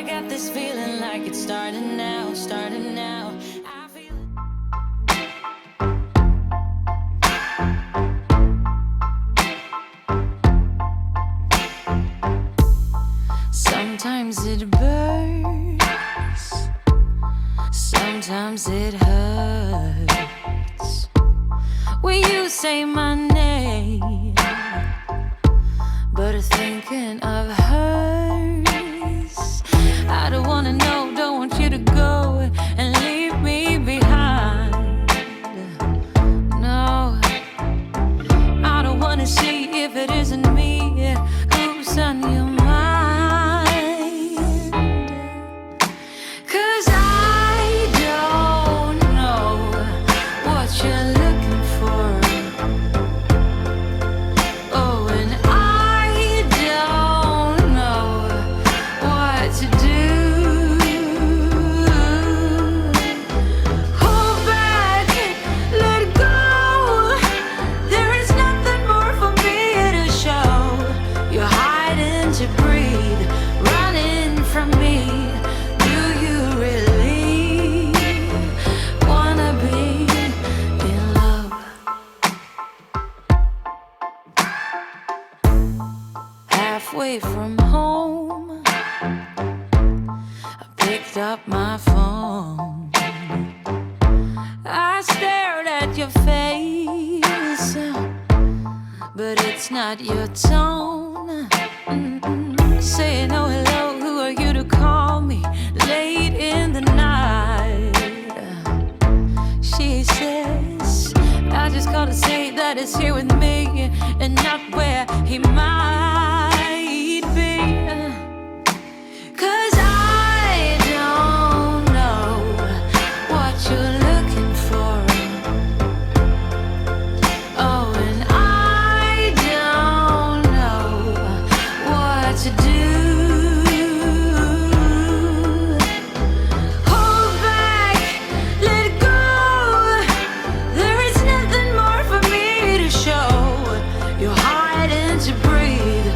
got this feeling like it's starting now, starting now. I feel sometimes it burns, sometimes it hurts when you say my name, but thinking of hers, I don't wanna know, don't want you to go and leave me behind. No, I don't wanna see if it isn't me who's on your mind. 'Cause I don't know what you're looking for. Oh, and I don't know what to do. Hold back, let go. There is nothing more for me to show. You're hiding to breathe, running from me. Do you really wanna be in love? Halfway from home, I picked up my phone. I stared at your face, but it's not your tone. Saying oh hello, who are you to call me late in the night? She says I just called to say that it's here with me and not where he might be. 'Cause I don't know what you're looking for. Oh, and I don't know what to do. Hold back, let go. There is nothing more for me to show. You're hiding to breathe,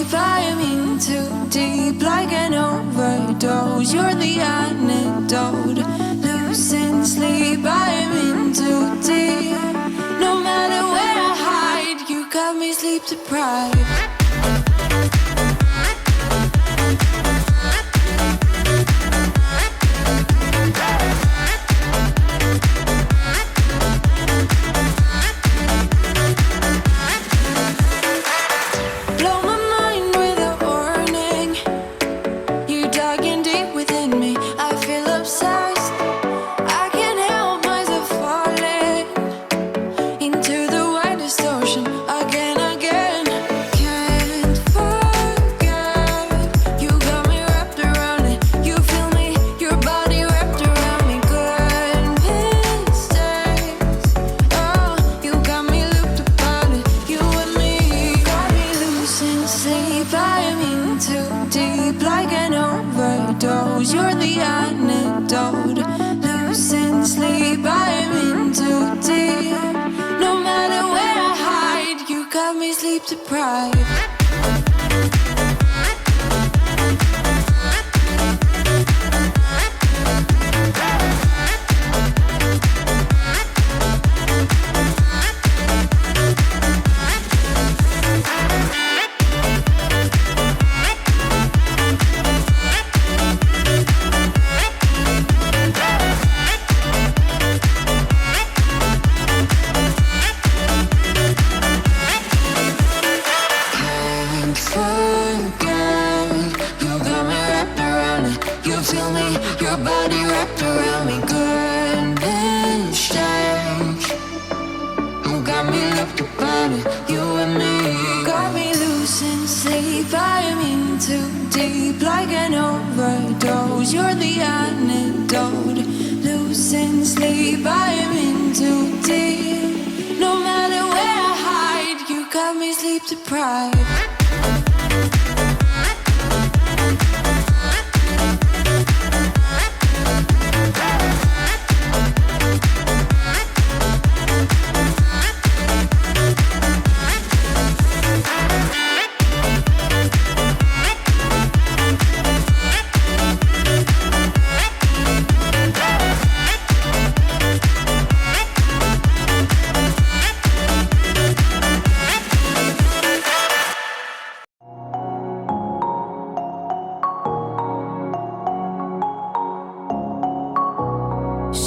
sleep, I am in too deep, like an overdose. You're the antidote. Losing sleep, I am in too deep. No matter where I hide, you got me sleep deprived. You're the antidote. Losing sleep, I am in too deep. No matter where I hide, you got me sleep deprived. Like an overdose, you're the antidote. Losing sleep, I am in too deep. No matter where I hide, you got me sleep deprived.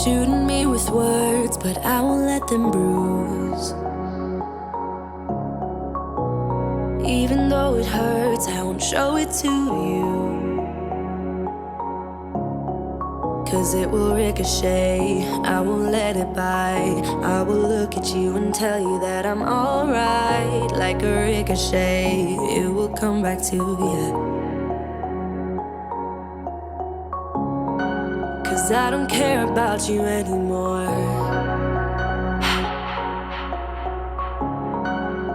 Shooting me with words, but I won't let them bruise. Even though it hurts, I won't show it to you. 'Cause it will ricochet, I won't let it bite. I will look at you and tell you that I'm alright. Like a ricochet, it will come back to you. I don't care about you anymore.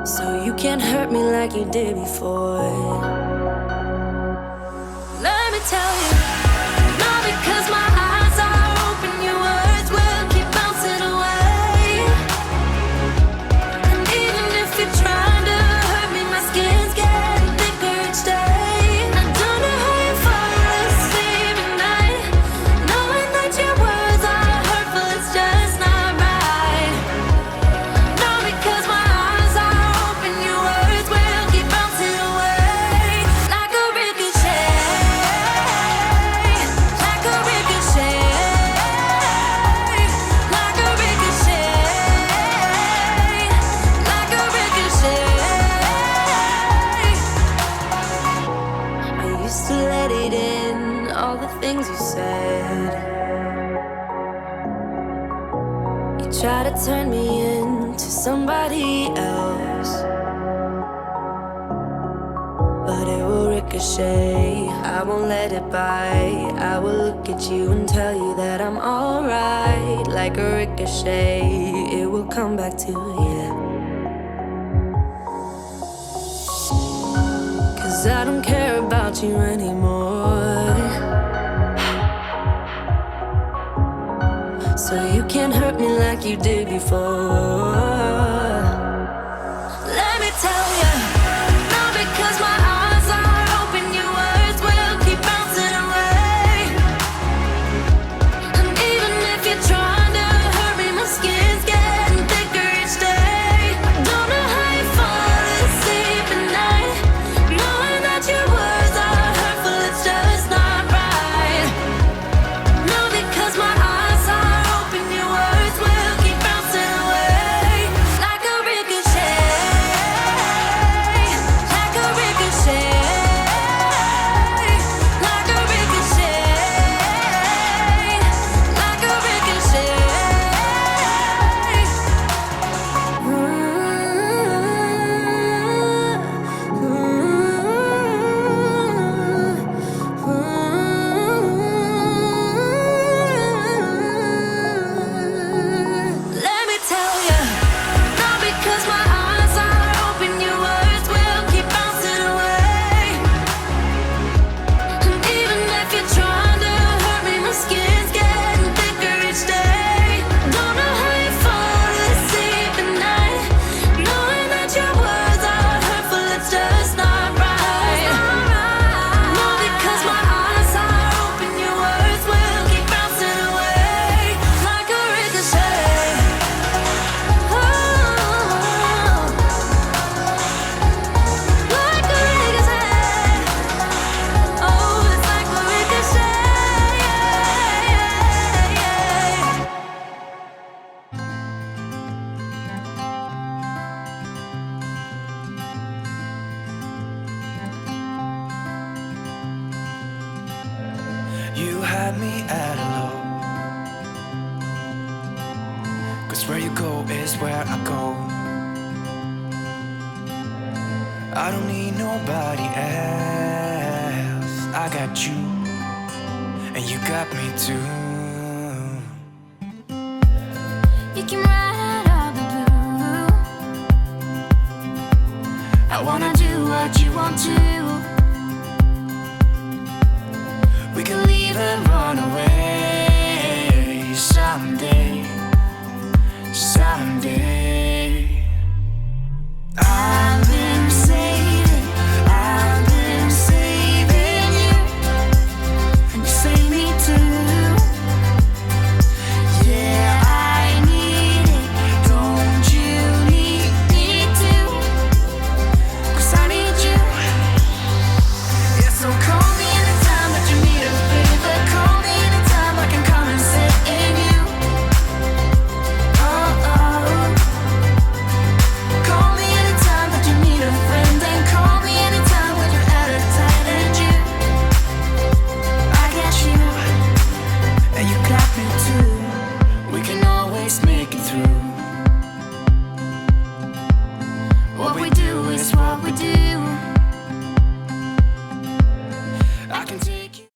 So you can't hurt me like you did before. Let me tell you, not because my eyes are open, your words will keep bouncing away. And even if you're trying to hurt me, my skin's getting thicker each day. I don't know how you fall asleep at night, knowing that your words are hurtful, it's just not right. No, because my eyes are open, your words will keep bouncing away. Like a ricochet, like a ricochet, like a ricochet, like a ricochet. I used to let it in, all the things you said. You try to turn me into somebody else, but it will ricochet. I won't let it bite. I will look at you and tell you that I'm alright. Like a ricochet, it will come back to you. 'Cause I don't care about you anymore. So you can't hurt me like you did before. Let me tell you, not because my eyes You had me at hello. 'Cause where you go is where I go. I don't need nobody else. I got you, and you got me too. You can ride all the blue. I wanna do what you want to.